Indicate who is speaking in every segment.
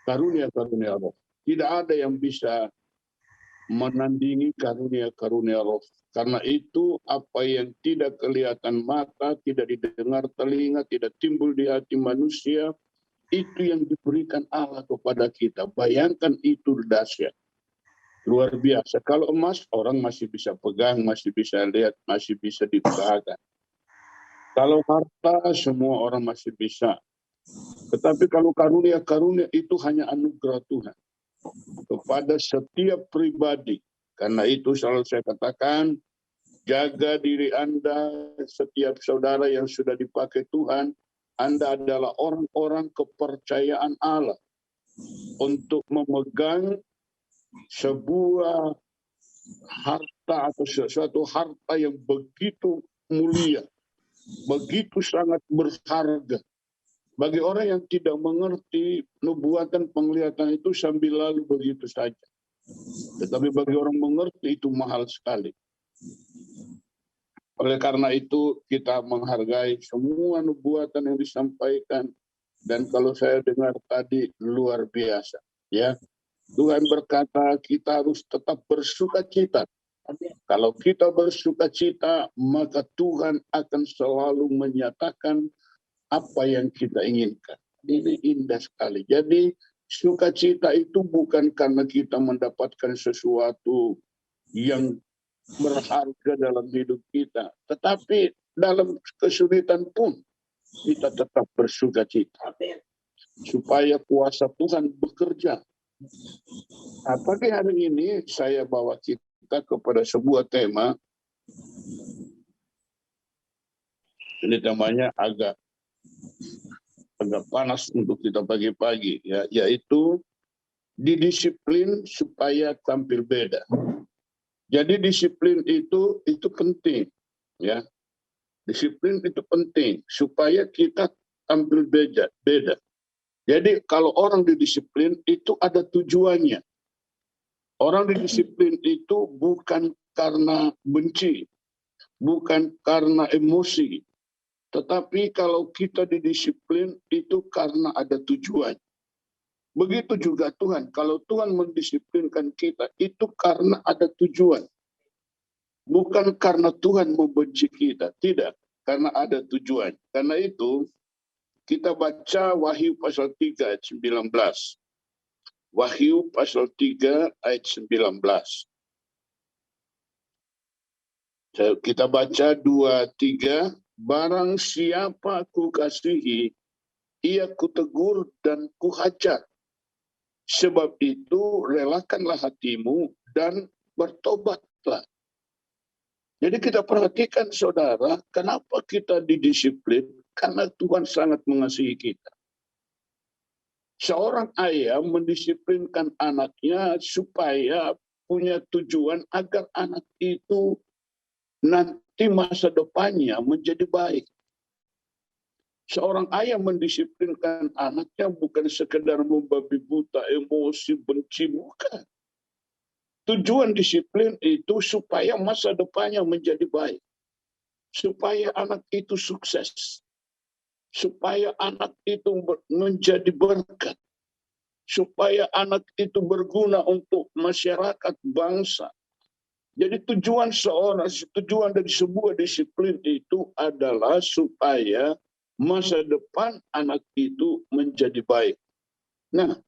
Speaker 1: karunia-karunia roh. Tidak ada yang bisa menandingi karunia-karunia roh. Karena itu apa yang tidak kelihatan mata, tidak didengar telinga, tidak timbul di hati manusia, itu yang diberikan Allah kepada kita. Bayangkan itu dahsyat. Luar biasa. Kalau emas, orang masih bisa pegang, masih bisa lihat, masih bisa diusahakan. Kalau harta, semua orang masih bisa. Tetapi kalau karunia-karunia itu hanya anugerah Tuhan kepada setiap pribadi. Karena itu selalu saya katakan, jaga diri Anda, setiap saudara yang sudah dipakai Tuhan, Anda adalah orang-orang kepercayaan Allah untuk memegang sebuah harta atau sesuatu harta yang begitu mulia, begitu sangat berharga. Bagi orang yang tidak mengerti, nubuatan penglihatan itu sambil lalu begitu saja. Tetapi bagi orang mengerti itu mahal sekali. Oleh karena itu kita menghargai semua nubuatan yang disampaikan. Dan kalau saya dengar tadi luar biasa. Ya, Tuhan berkata kita harus tetap bersuka cita. Kalau kita bersuka cita, maka Tuhan akan selalu menyatakan apa yang kita inginkan. Ini indah sekali. Jadi sukacita itu bukan karena kita mendapatkan sesuatu yang berharga dalam hidup kita, tetapi dalam kesulitan pun kita tetap bersuka cita supaya kuasa Tuhan bekerja. Nah, pagi hari ini saya bawa kita kepada sebuah tema. Ini temanya agak panas untuk kita pagi-pagi, ya, yaitu didisiplin supaya tampil beda. Jadi disiplin itu penting, ya. Disiplin itu penting supaya kita tampil beda. Jadi kalau orang didisiplin itu ada tujuannya. Orang didisiplin itu bukan karena benci, bukan karena emosi. Tetapi kalau kita didisiplin itu karena ada tujuan. Begitu juga Tuhan. Kalau Tuhan mendisiplinkan kita itu karena ada tujuan. Bukan karena Tuhan membenci kita. Tidak. Karena ada tujuan. Karena itu kita baca Wahyu pasal 3 ayat 19. Wahyu pasal 3 ayat 19. Kita baca 2-3. Barang siapa kukasihi, ia kutegur dan kuhajar. Sebab itu relakanlah hatimu dan bertobatlah. Jadi kita perhatikan saudara, kenapa kita didisiplin? Karena Tuhan sangat mengasihi kita. Seorang ayah mendisiplinkan anaknya supaya punya tujuan agar anak itu nanti masa depannya menjadi baik. Seorang ayah mendisiplinkan anaknya bukan sekedar membabi buta, emosi, benci, bukan. Tujuan disiplin itu supaya masa depannya menjadi baik. Supaya anak itu sukses. Supaya anak itu menjadi berkat. Supaya anak itu berguna untuk masyarakat, bangsa. Jadi tujuan dari sebuah disiplin itu adalah supaya masa depan anak itu menjadi baik. Nah,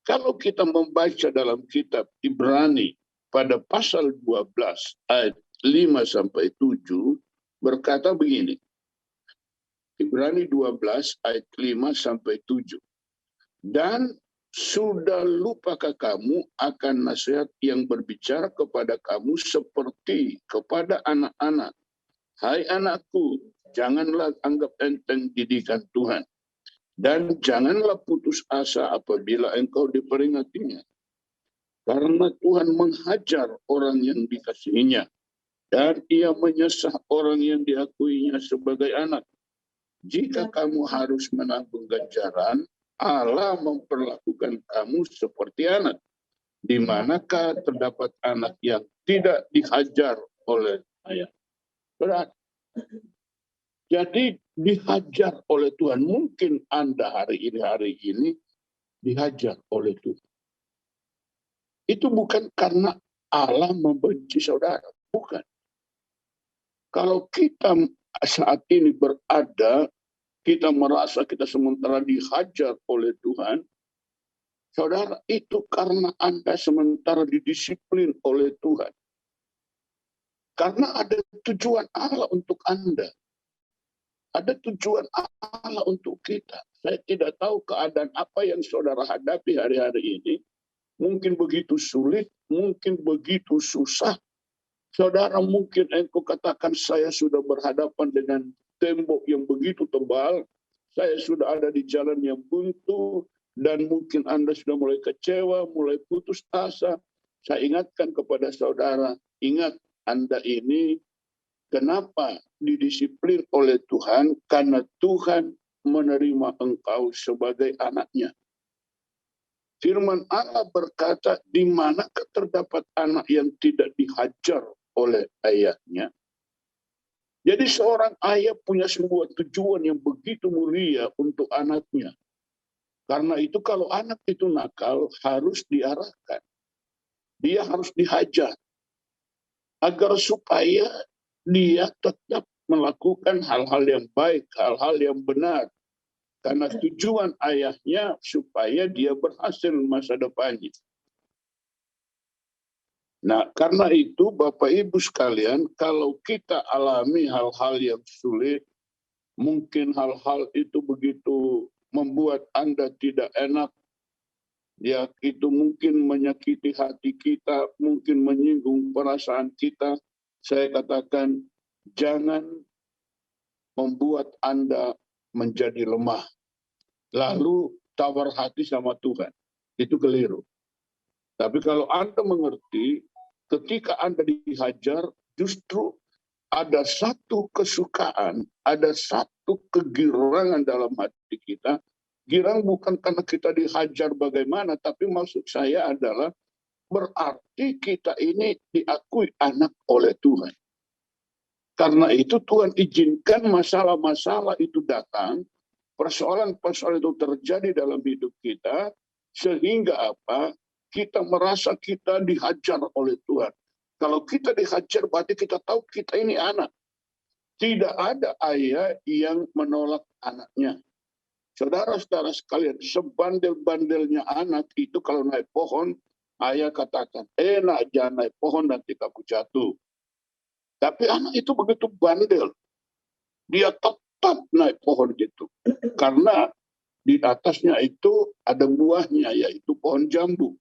Speaker 1: kalau kita membaca dalam kitab Ibrani pada pasal 12 ayat 5-7 berkata begini. Ibrani 12 ayat 5-7. Dan sudah lupakah kamu akan nasihat yang berbicara kepada kamu seperti kepada anak-anak? Hai anakku, janganlah anggap enteng didikan Tuhan. Dan janganlah putus asa apabila engkau diperingatinya. Karena Tuhan menghajar orang yang dikasihinya. Dan ia menyesah orang yang diakuinya sebagai anak. Jika kamu harus menanggung ganjaran, Allah memperlakukan kamu seperti anak. Di manakah terdapat anak yang tidak dihajar oleh ayah? Berat. Jadi dihajar oleh Tuhan. Mungkin Anda hari ini dihajar oleh Tuhan. Itu bukan karena Allah membenci saudara. Bukan. Kalau kita saat ini berada, kita merasa kita sementara dihajar oleh Tuhan, saudara, itu karena Anda sementara didisiplin oleh Tuhan. Karena ada tujuan Allah untuk Anda. Ada tujuan Allah untuk kita. Saya tidak tahu keadaan apa yang saudara hadapi hari-hari ini. Mungkin begitu sulit, mungkin begitu susah. Saudara, mungkin engkau katakan, saya sudah berhadapan dengan tembok yang begitu tebal. Saya sudah ada di jalan yang buntu. Dan mungkin Anda sudah mulai kecewa, mulai putus asa. Saya ingatkan kepada saudara, ingat Anda ini kenapa didisiplin oleh Tuhan? Karena Tuhan menerima engkau sebagai anaknya. Firman Allah berkata, di manakah terdapat anak yang tidak dihajar oleh ayahnya? Jadi seorang ayah punya sebuah tujuan yang begitu mulia untuk anaknya. Karena itu kalau anak itu nakal, harus diarahkan. Dia harus dihajar. Agar supaya dia tetap melakukan hal-hal yang baik, hal-hal yang benar. Karena tujuan ayahnya supaya dia berhasil masa depannya. Nah, karena itu Bapak Ibu sekalian, kalau kita alami hal-hal yang sulit, mungkin hal-hal itu begitu membuat Anda tidak enak, ya itu mungkin menyakiti hati kita, mungkin menyinggung perasaan kita, saya katakan, jangan membuat Anda menjadi lemah. Lalu tawar hati sama Tuhan. Itu keliru. Tapi kalau Anda mengerti, ketika Anda dihajar, justru ada satu kesukaan, ada satu kegirangan dalam hati kita. Girang bukan karena kita dihajar bagaimana, tapi maksud saya adalah berarti kita ini diakui anak oleh Tuhan. Karena itu Tuhan izinkan masalah-masalah itu datang, persoalan-persoalan itu terjadi dalam hidup kita, sehingga apa? Kita merasa kita dihajar oleh Tuhan. Kalau kita dihajar, berarti kita tahu kita ini anak. Tidak ada ayah yang menolak anaknya. Saudara-saudara sekalian, sebandel-bandelnya anak itu kalau naik pohon, ayah katakan, nak jangan naik pohon nanti kamu jatuh. Tapi anak itu begitu bandel. Dia tetap naik pohon gitu. Karena di atasnya itu ada buahnya, yaitu pohon jambu.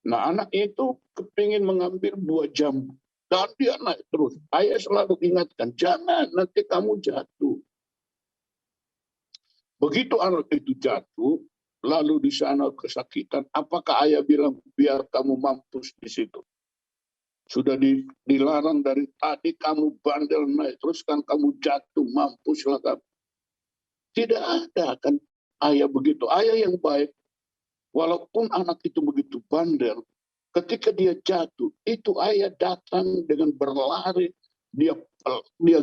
Speaker 1: Nah, anak itu kepingin mengambil buah jambu. Dan dia naik terus. Ayah selalu ingatkan, jangan nanti kamu jatuh. Begitu anak itu jatuh, lalu di sana kesakitan, apakah ayah bilang, biar kamu mampus di situ? Sudah dilarang dari tadi, kamu bandel naik, terus kan kamu jatuh, mampuslah kamu. Tidak ada kan ayah begitu. Ayah yang baik, walaupun anak itu begitu bandel, ketika dia jatuh, itu ayah datang dengan berlari, dia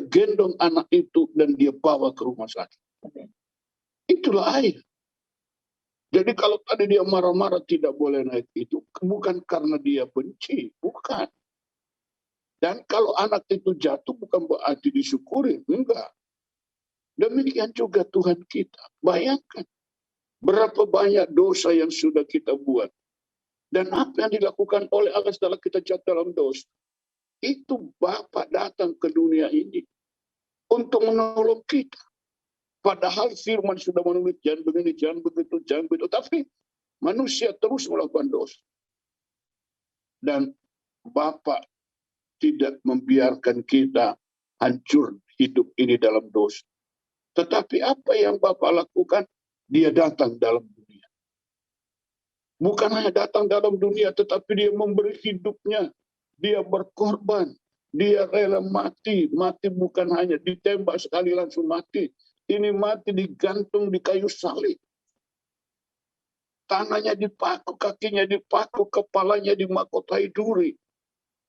Speaker 1: gendong anak itu dan dia bawa ke rumah sakit. Itulah ayah. Jadi kalau tadi dia marah-marah tidak boleh naik itu, bukan karena dia benci, bukan. Dan kalau anak itu jatuh bukan berarti disyukuri, enggak. Demikian juga Tuhan kita. Bayangkan berapa banyak dosa yang sudah kita buat. Dan apa yang dilakukan oleh Allah setelah kita jatuh dalam dosa. Itu Bapa datang ke dunia ini untuk menolong kita. Padahal firman sudah menulis, jangan begini, jangan begitu, jangan begitu. Tapi manusia terus melakukan dosa. Dan Bapa tidak membiarkan kita hancur hidup ini dalam dosa. Tetapi apa yang Bapa lakukan? Dia datang dalam dunia. Bukan hanya datang dalam dunia, tetapi dia memberi hidupnya. Dia berkorban. Dia rela mati. Mati bukan hanya ditembak sekali langsung mati. Ini mati digantung di kayu salib. Tangannya dipaku, kakinya dipaku, kepalanya dimahkotai duri.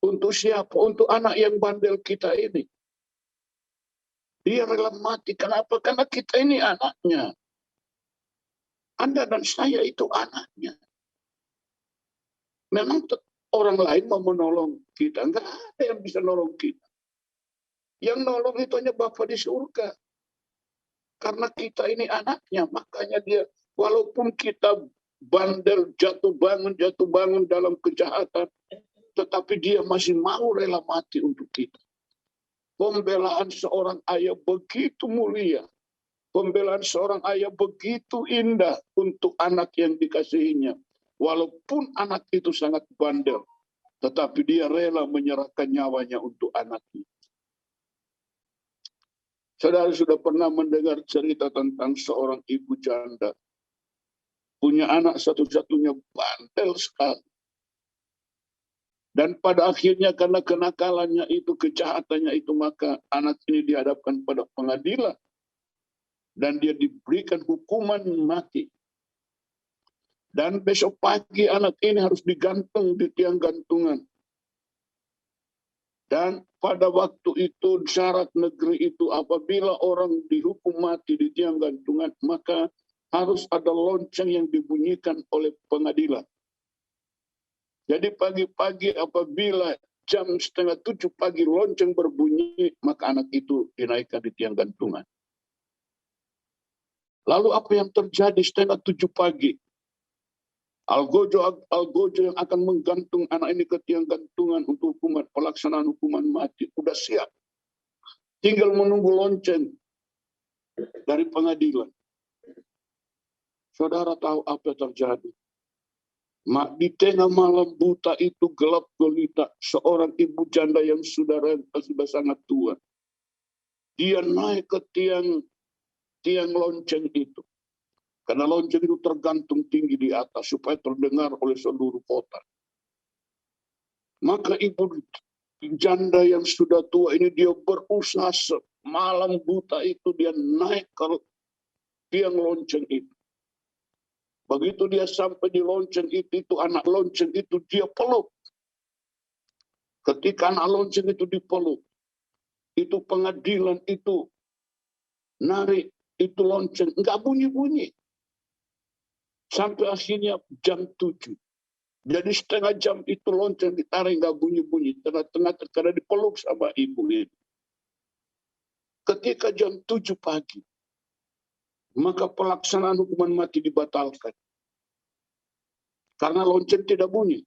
Speaker 1: Untuk siapa? Untuk anak yang bandel kita ini. Dia rela mati. Kenapa? Karena kita ini anaknya. Anda dan saya itu anaknya. Memang orang lain mau menolong kita. Enggak ada yang bisa nolong kita. Yang nolong itu hanya Bapa di surga. Karena kita ini anaknya. Makanya dia, walaupun kita bandel, jatuh bangun dalam kejahatan, tetapi dia masih mau rela mati untuk kita. Pembelaan seorang ayah begitu mulia. Pembelaan seorang ayah begitu indah untuk anak yang dikasihinya. Walaupun anak itu sangat bandel, tetapi dia rela menyerahkan nyawanya untuk anaknya. Saudara sudah pernah mendengar cerita tentang seorang ibu janda. Punya anak satu-satunya, bandel sekali. Dan pada akhirnya karena kenakalannya itu, kejahatannya itu, maka anak ini dihadapkan pada pengadilan. Dan dia diberikan hukuman mati. Dan besok pagi anak ini harus digantung di tiang gantungan. Dan pada waktu itu syarat negeri itu apabila orang dihukum mati di tiang gantungan, maka harus ada lonceng yang dibunyikan oleh pengadilan. Jadi pagi-pagi apabila jam 6:30 pagi lonceng berbunyi, maka anak itu dinaikkan di tiang gantungan. Lalu apa yang terjadi 6:30 pagi? Algojo yang akan menggantung anak ini ke tiang gantungan untuk pelaksanaan hukuman mati. Udah siap. Tinggal menunggu lonceng dari pengadilan. Saudara tahu apa yang terjadi? Di tengah malam buta itu, gelap gulita, seorang ibu janda yang sudah sangat tua. Dia naik ke tiang lonceng itu. Karena lonceng itu tergantung tinggi di atas supaya terdengar oleh seluruh kota. Maka ibu janda yang sudah tua ini dia berusaha malam buta itu dia naik ke tiang lonceng itu. Begitu dia sampai di lonceng itu anak lonceng itu dia peluk. Ketika anak lonceng itu dipeluk, itu pengadilan itu narik itu lonceng, enggak bunyi-bunyi. Sampai akhirnya jam 7. Jadi setengah jam itu lonceng ditarik nggak bunyi-bunyi. Tengah-tengah karena dipeluk sama ibu itu. Ketika jam 7 pagi, maka pelaksanaan hukuman mati dibatalkan. Karena lonceng tidak bunyi.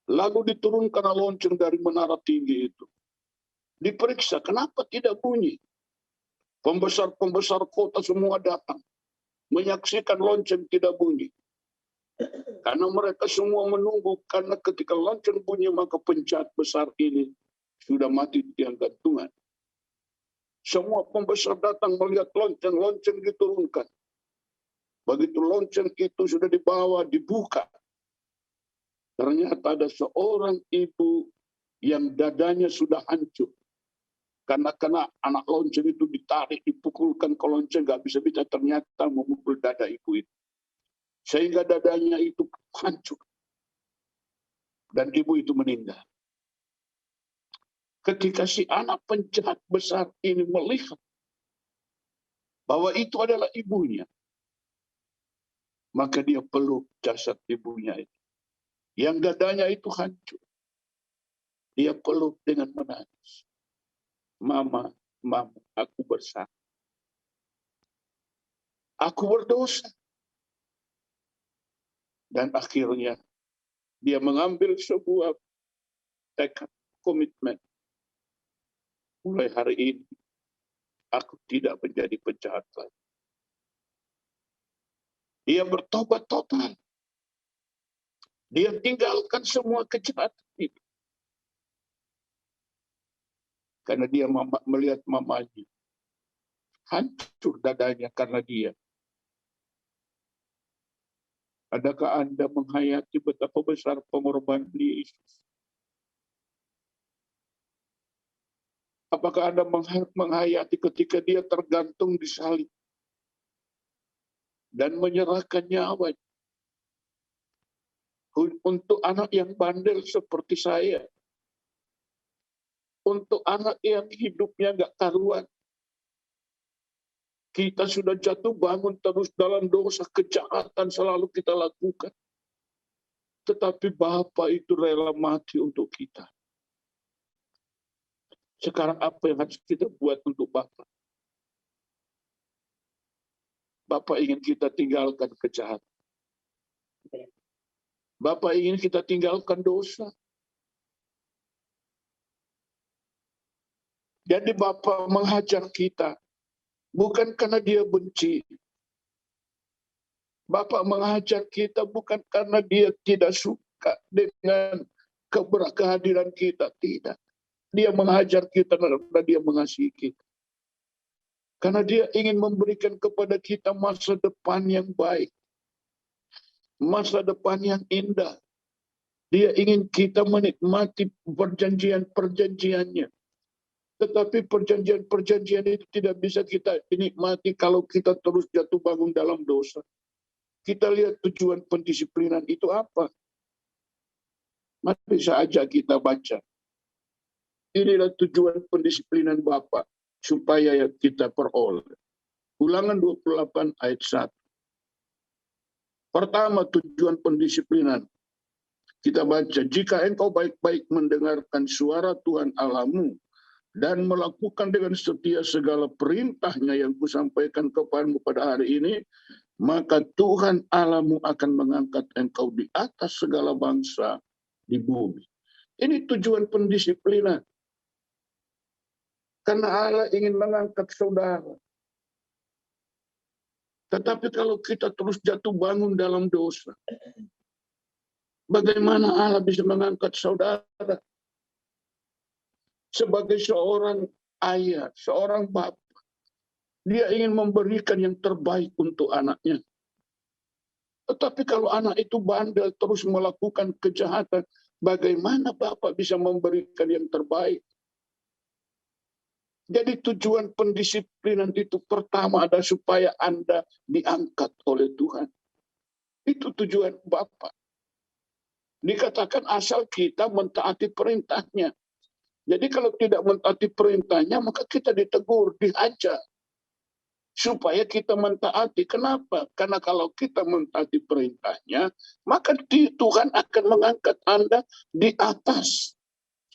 Speaker 1: Lalu diturunkan lonceng dari menara tinggi itu. Diperiksa, kenapa tidak bunyi? Pembesar-pembesar kota semua datang. Menyaksikan lonceng tidak bunyi. Karena mereka semua menunggu, karena ketika lonceng bunyi maka penjahat besar ini sudah mati di tiang gantungan. Semua pembesar datang melihat lonceng diturunkan. Begitu lonceng itu sudah dibawa, dibuka. Ternyata ada seorang ibu yang dadanya sudah hancur. Karena anak lonceng itu ditarik, dipukulkan ke lonceng, nggak bisa-bisa ternyata memukul dada ibu itu. Sehingga dadanya itu hancur. Dan ibu itu meninggal. Ketika si anak penjahat besar ini melihat bahwa itu adalah ibunya, maka dia peluk jasad ibunya itu. Yang dadanya itu hancur. Dia peluk dengan menangis. Mama, aku bersalah. Aku berdosa. Dan akhirnya dia mengambil sebuah tekad, komitmen. Mulai hari ini, aku tidak menjadi penjahat lagi. Dia bertobat total. Dia tinggalkan semua kejahatan itu. Karena dia melihat mamanya. Hancur dadanya karena dia. Adakah Anda menghayati betapa besar pengorbanan Yesus? Apakah Anda menghayati ketika dia tergantung di salib dan menyerahkan nyawanya untuk anak yang bandel seperti saya? untuk anak yang hidupnya nggak karuan. Kita sudah jatuh bangun terus dalam dosa, kejahatan selalu kita lakukan. Tetapi Bapa itu rela mati untuk kita. Sekarang apa yang harus kita buat untuk Bapa? Bapa ingin kita tinggalkan kejahatan. Bapa ingin kita tinggalkan dosa. Jadi Bapa menghajar kita. Bukan karena dia benci. Bapa menghajar kita bukan karena dia tidak suka dengan kehadiran kita. Tidak. Dia menghajar kita karena dia mengasihi kita. Karena dia ingin memberikan kepada kita masa depan yang baik. Masa depan yang indah. Dia ingin kita menikmati perjanjian-perjanjiannya. Tetapi perjanjian-perjanjian itu tidak bisa kita nikmati kalau kita terus jatuh bangun dalam dosa. Kita lihat tujuan pendisiplinan itu apa. Mari saja kita baca. Inilah tujuan pendisiplinan Bapa supaya kita peroleh. Ulangan 28 ayat 1. Pertama tujuan pendisiplinan. Kita baca, jika engkau baik-baik mendengarkan suara Tuhan Allahmu, dan melakukan dengan setia segala perintahnya yang kusampaikan kepadamu pada hari ini, maka Tuhan Allahmu akan mengangkat engkau di atas segala bangsa di bumi. Ini tujuan pendisiplinan. Karena Allah ingin mengangkat saudara. Tetapi kalau kita terus jatuh bangun dalam dosa, bagaimana Allah bisa mengangkat saudara? Sebagai seorang ayah, seorang bapak, dia ingin memberikan yang terbaik untuk anaknya. Tetapi kalau anak itu bandel terus melakukan kejahatan, bagaimana bapak bisa memberikan yang terbaik? Jadi tujuan pendisiplinan itu pertama ada supaya Anda diangkat oleh Tuhan. Itu tujuan bapak. Dikatakan asal kita mentaati perintahnya. Jadi kalau tidak mentaati perintahnya, maka kita ditegur, dihajar. Supaya kita mentaati. Kenapa? Karena kalau kita mentaati perintahnya, maka Tuhan akan mengangkat Anda di atas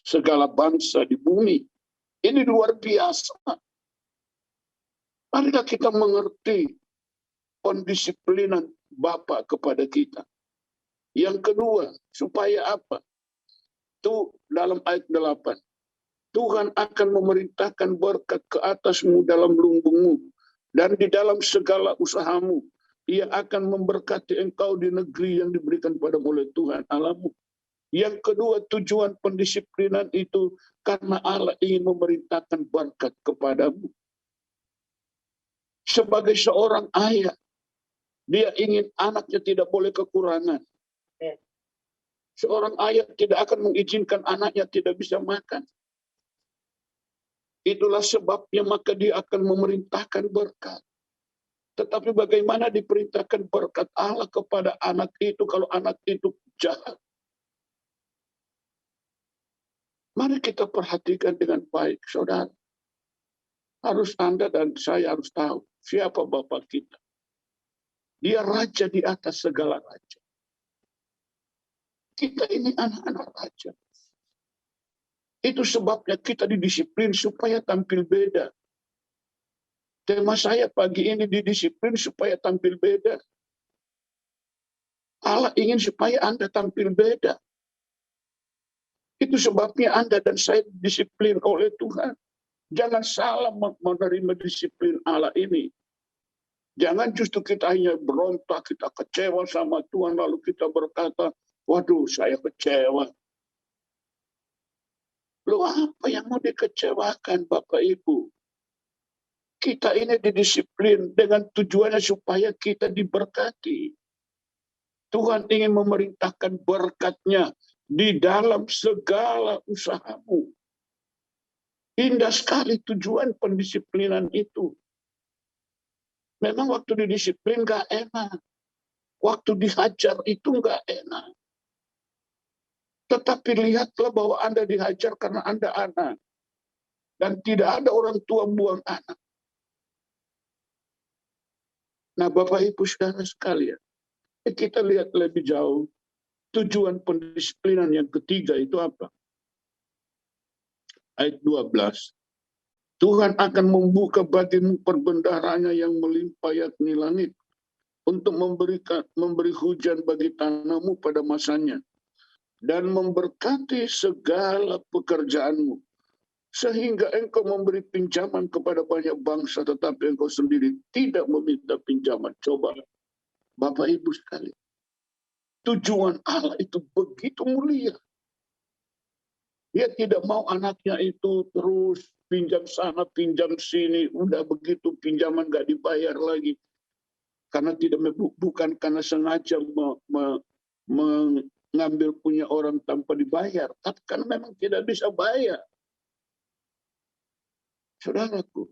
Speaker 1: segala bangsa di bumi. Ini luar biasa. Marilah kita mengerti pendisiplinan Bapa kepada kita. Yang kedua, supaya apa? Itu dalam ayat 8. Tuhan akan memerintahkan berkat ke atasmu dalam lumbungmu dan di dalam segala usahamu. Ia akan memberkati engkau di negeri yang diberikan padamu oleh Tuhan Allahmu. Yang kedua, tujuan pendisiplinan itu karena Allah ingin memerintahkan berkat kepadamu. Sebagai seorang ayah, dia ingin anaknya tidak boleh kekurangan. Seorang ayah tidak akan mengizinkan anaknya tidak bisa makan. Itulah sebabnya maka dia akan memerintahkan berkat. Tetapi bagaimana diperintahkan berkat Allah kepada anak itu kalau anak itu jahat? Mari kita perhatikan dengan baik, saudara. Harus Anda dan saya harus tahu siapa Bapak kita. Dia raja di atas segala raja. Kita ini anak-anak raja. Itu sebabnya kita didisiplin supaya tampil beda. Tema saya pagi ini didisiplin supaya tampil beda. Allah ingin supaya Anda tampil beda. Itu sebabnya Anda dan saya disiplin oleh Tuhan. Jangan salah menerima disiplin Allah ini. Jangan justru kita hanya berontak, kita kecewa sama Tuhan, lalu kita berkata, waduh saya kecewa. Loh apa yang mau dikecewakan Bapak Ibu? Kita ini didisiplin dengan tujuannya supaya kita diberkati. Tuhan ingin memerintahkan berkat-Nya di dalam segala usahamu. Indah sekali tujuan pendisiplinan itu. Memang waktu didisiplin gak enak. Waktu dihajar itu gak enak. Tetapi lihatlah bahwa Anda dihajar karena Anda anak. Dan tidak ada orang tua buang anak. Nah, Bapak Ibu Saudara sekalian, kita lihat lebih jauh. Tujuan pendisiplinan yang ketiga itu apa? Ayat 12. Tuhan akan membuka bagimu perbendaharanya yang melimpah yakni langit, untuk memberi hujan bagi tanamu pada masanya, dan memberkati segala pekerjaanmu, sehingga engkau memberi pinjaman kepada banyak bangsa, tetapi engkau sendiri tidak meminta pinjaman. Coba, Bapak Ibu sekalian, tujuan Allah itu begitu mulia. Dia tidak mau anaknya itu terus pinjam sana, pinjam sini, udah begitu pinjaman gak dibayar lagi. Karena bukan karena sengaja mengambil punya orang tanpa dibayar, tapi karena memang tidak bisa bayar. Saudaraku,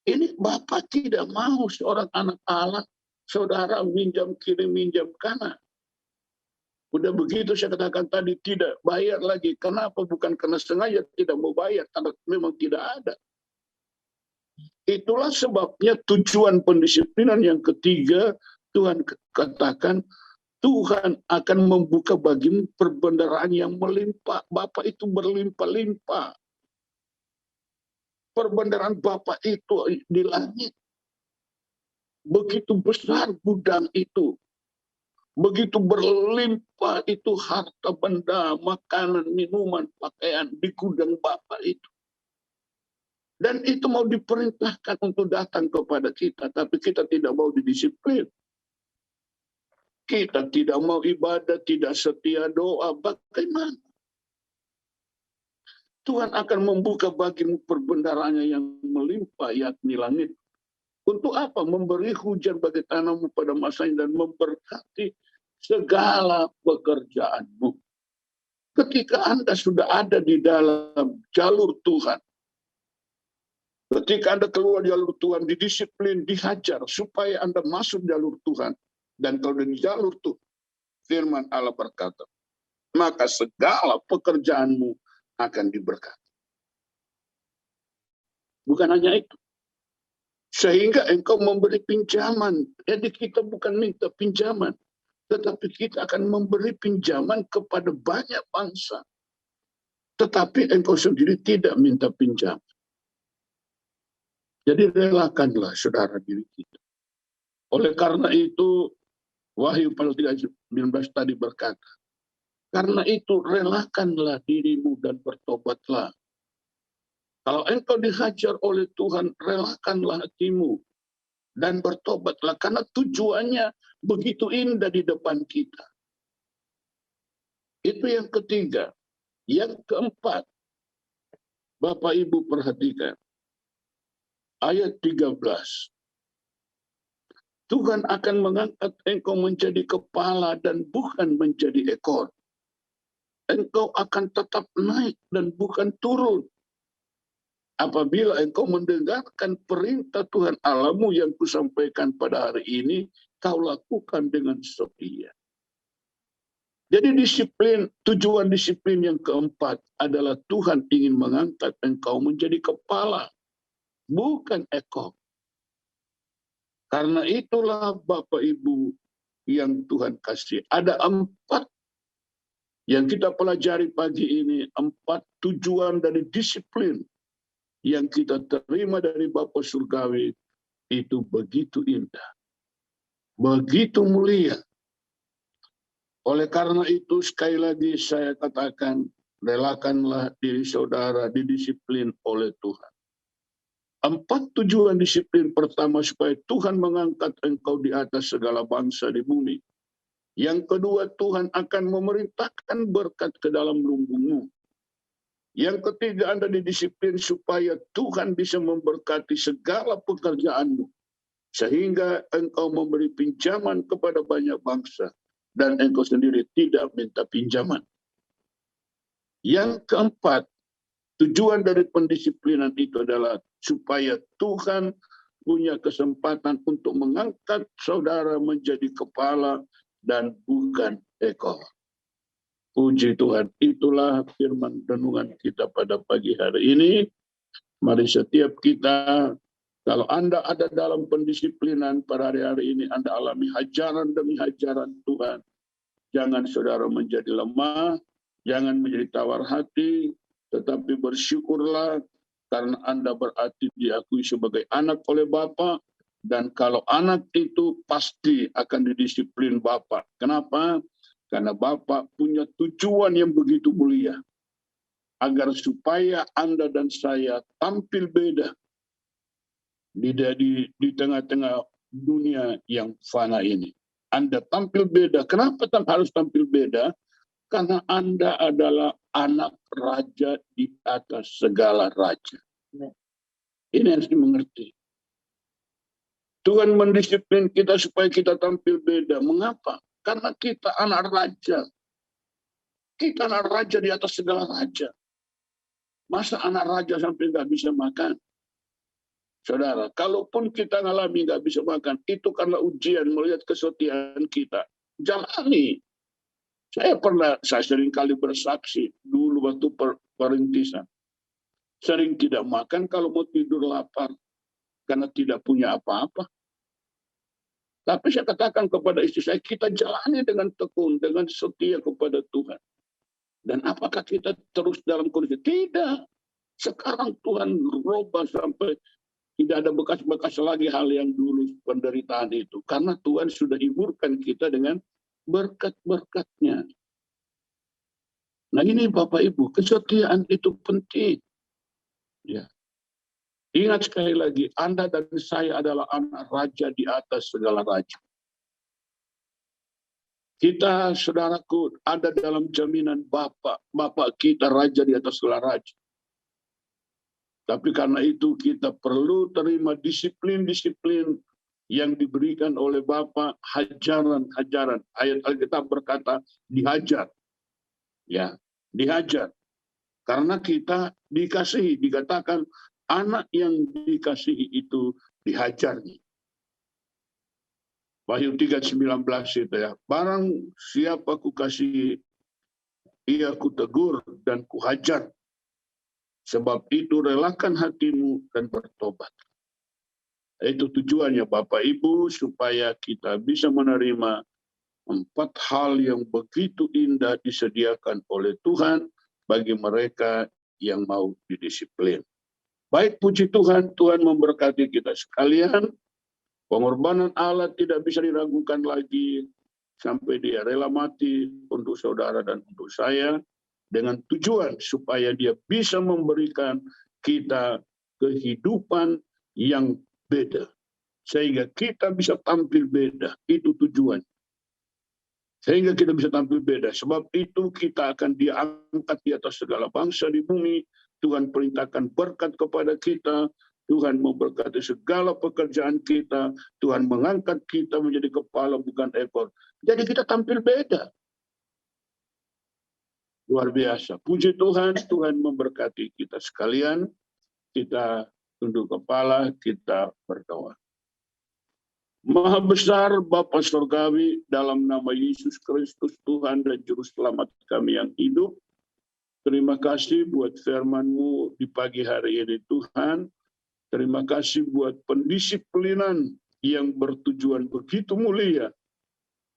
Speaker 1: ini Bapak tidak mau seorang anak Allah, saudara minjam kiri, minjam kanan. Udah begitu saya katakan tadi, tidak bayar lagi. Kenapa? Bukan karena sengaja tidak mau bayar, karena memang tidak ada. Itulah sebabnya tujuan pendisiplinan yang ketiga, Tuhan katakan, Tuhan akan membuka bagimu perbendaharaan yang melimpah. Bapak itu berlimpah-limpah. Perbendaharaan Bapak itu di langit. Begitu besar gudang itu. Begitu berlimpah itu harta benda, makanan, minuman, pakaian di gudang Bapak itu. Dan itu mau diperintahkan untuk datang kepada kita, tapi kita tidak mau didisiplin. Kita tidak mau ibadah, tidak setia doa, bagaimana? Tuhan akan membuka bagimu perbendaharanya yang melimpah, yakni langit. Untuk apa? Memberi hujan bagi tanamu pada masanya dan memberkati segala pekerjaanmu. Ketika Anda sudah ada di dalam jalur Tuhan, ketika Anda keluar jalur Tuhan, didisiplin, dihajar, supaya Anda masuk jalur Tuhan. Dan kalau di jalur Tuhan, firman Allah berkata, maka segala pekerjaanmu akan diberkati. Bukan hanya itu. Sehingga engkau memberi pinjaman. Jadi kita bukan minta pinjaman, tetapi kita akan memberi pinjaman kepada banyak bangsa. Tetapi engkau sendiri tidak minta pinjaman. Jadi relakanlah saudara diri kita. Oleh karena itu, Wahyu pasal 19 tadi berkata, karena itu relakanlah dirimu dan bertobatlah. Kalau engkau dihajar oleh Tuhan, relakanlah hatimu dan bertobatlah. Karena tujuannya begitu indah di depan kita. Itu yang ketiga. Yang keempat, Bapak Ibu perhatikan. Ayat 13. Tuhan akan mengangkat engkau menjadi kepala dan bukan menjadi ekor. Engkau akan tetap naik dan bukan turun. Apabila engkau mendengarkan perintah Tuhan Allahmu yang kusampaikan pada hari ini, kau lakukan dengan setia. Jadi tujuan disiplin yang keempat adalah Tuhan ingin mengangkat engkau menjadi kepala, bukan ekor. Karena itulah Bapak Ibu yang Tuhan kasih. Ada 4 yang kita pelajari pagi ini, 4 tujuan dari disiplin yang kita terima dari Bapa Surgawi itu begitu indah, begitu mulia. Oleh karena itu sekali lagi saya katakan, relakanlah diri saudara didisiplin oleh Tuhan. 4 tujuan disiplin pertama, supaya Tuhan mengangkat engkau di atas segala bangsa di bumi. Yang kedua, Tuhan akan memerintahkan berkat ke dalam lumbungmu. Yang ketiga, Anda didisiplin supaya Tuhan bisa memberkati segala pekerjaanmu, sehingga engkau memberi pinjaman kepada banyak bangsa, dan engkau sendiri tidak minta pinjaman. Yang keempat, tujuan dari pendisiplinan itu adalah supaya Tuhan punya kesempatan untuk mengangkat saudara menjadi kepala dan bukan ekor. Puji Tuhan, itulah firman renungan kita pada pagi hari ini. Mari setiap kita, kalau Anda ada dalam pendisiplinan pada hari-hari ini, Anda alami hajaran demi hajaran Tuhan. Jangan saudara menjadi lemah, jangan menjadi tawar hati, tetapi bersyukurlah karena Anda berarti diakui sebagai anak oleh Bapa. Dan kalau anak itu pasti akan didisiplin Bapa. Kenapa? Karena Bapa punya tujuan yang begitu mulia. Agar supaya Anda dan saya tampil beda di tengah-tengah dunia yang fana ini. Anda tampil beda. Kenapa harus tampil beda? Karena Anda adalah anak raja di atas segala raja. Ini harus dimengerti. Tuhan mendisiplin kita supaya kita tampil beda. Mengapa? Karena kita anak raja. Kita anak raja di atas segala raja. Masa anak raja sampai nggak bisa makan? Saudara, kalaupun kita ngalami nggak bisa makan, itu karena ujian melihat kesetiaan kita. Jalani. Saya sering kali bersaksi dulu waktu perintisan. Sering tidak makan kalau mau tidur lapar. Karena tidak punya apa-apa. Tapi saya katakan kepada istri saya, kita jalani dengan tekun, dengan setia kepada Tuhan. Dan apakah kita terus dalam kondisi? Tidak. Sekarang Tuhan rubah sampai tidak ada bekas-bekas lagi hal yang dulu penderitaan itu. Karena Tuhan sudah hiburkan kita dengan berkat-berkatnya. Nah ini Bapak Ibu, kesetiaan itu penting. Ya. Ingat sekali lagi, Anda dan saya adalah anak raja di atas segala raja. Kita, saudaraku, ada dalam jaminan Bapa. Bapa kita raja di atas segala raja. Tapi karena itu kita perlu terima disiplin-disiplin yang diberikan oleh Bapa, hajaran-hajaran. Ayat Alkitab berkata, dihajar. Ya, dihajar. Karena kita dikasihi, dikatakan, anak yang dikasihi itu dihajarnya. Wahyu 3:19 itu ya. Barang siapa ku kasihi, ia ku tegur dan ku hajar. Sebab itu relakan hatimu dan bertobat. Itu tujuannya Bapak Ibu, supaya kita bisa menerima 4 hal yang begitu indah disediakan oleh Tuhan bagi mereka yang mau didisiplin. Baik, puji Tuhan, Tuhan memberkati kita sekalian. Pengorbanan Allah tidak bisa diragukan lagi sampai dia rela mati untuk saudara dan untuk saya dengan tujuan supaya dia bisa memberikan kita kehidupan yang beda. Sehingga kita bisa tampil beda. Itu tujuan. Sehingga kita bisa tampil beda. Sebab itu kita akan diangkat di atas segala bangsa di bumi. Tuhan perintahkan berkat kepada kita. Tuhan memberkati segala pekerjaan kita. Tuhan mengangkat kita menjadi kepala bukan ekor. Jadi kita tampil beda. Luar biasa. Puji Tuhan, Tuhan memberkati kita sekalian. Kita tunduk kepala, kita berdoa. Maha besar Bapa Surgawi, dalam nama Yesus Kristus Tuhan dan Juru Selamat kami yang hidup. Terima kasih buat firman-Mu di pagi hari ini Tuhan. Terima kasih buat pendisiplinan yang bertujuan begitu mulia.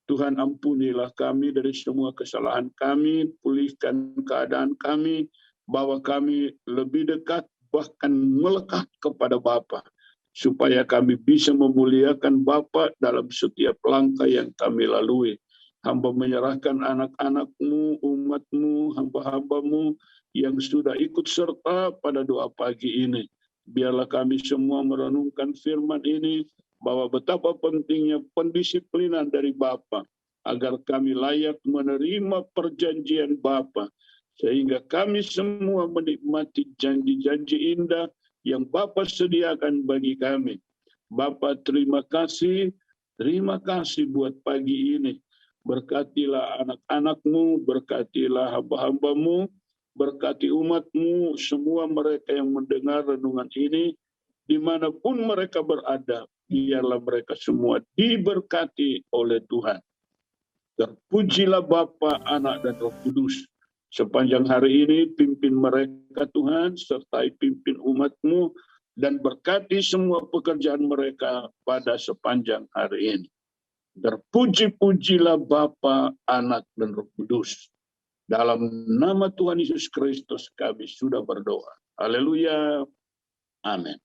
Speaker 1: Tuhan ampunilah kami dari semua kesalahan kami, pulihkan keadaan kami, bawa kami lebih dekat, bahkan melekat kepada Bapa, supaya kami bisa memuliakan Bapa dalam setiap langkah yang kami lalui. Hamba menyerahkan anak-anak-Mu, umat-Mu, hamba-hamba-Mu yang sudah ikut serta pada doa pagi ini. Biarlah kami semua merenungkan firman ini, bahwa betapa pentingnya pendisiplinan dari Bapa, agar kami layak menerima perjanjian Bapa, sehingga kami semua menikmati janji-janji indah yang Bapa sediakan bagi kami. Bapa, terima kasih buat pagi ini. Berkatilah anak-anak-Mu, berkatilah hamba-hamba-Mu, berkati umat-Mu, semua mereka yang mendengar renungan ini, dimanapun mereka berada, biarlah mereka semua diberkati oleh Tuhan. Terpujilah Bapa, Anak, dan Roh Kudus. Sepanjang hari ini pimpin mereka Tuhan, sertai pimpin umat-Mu, dan berkati semua pekerjaan mereka pada sepanjang hari ini. Terpuji-pujilah Bapa, Anak, dan Roh Kudus. Dalam nama Tuhan Yesus Kristus kami sudah berdoa. Haleluya. Amin.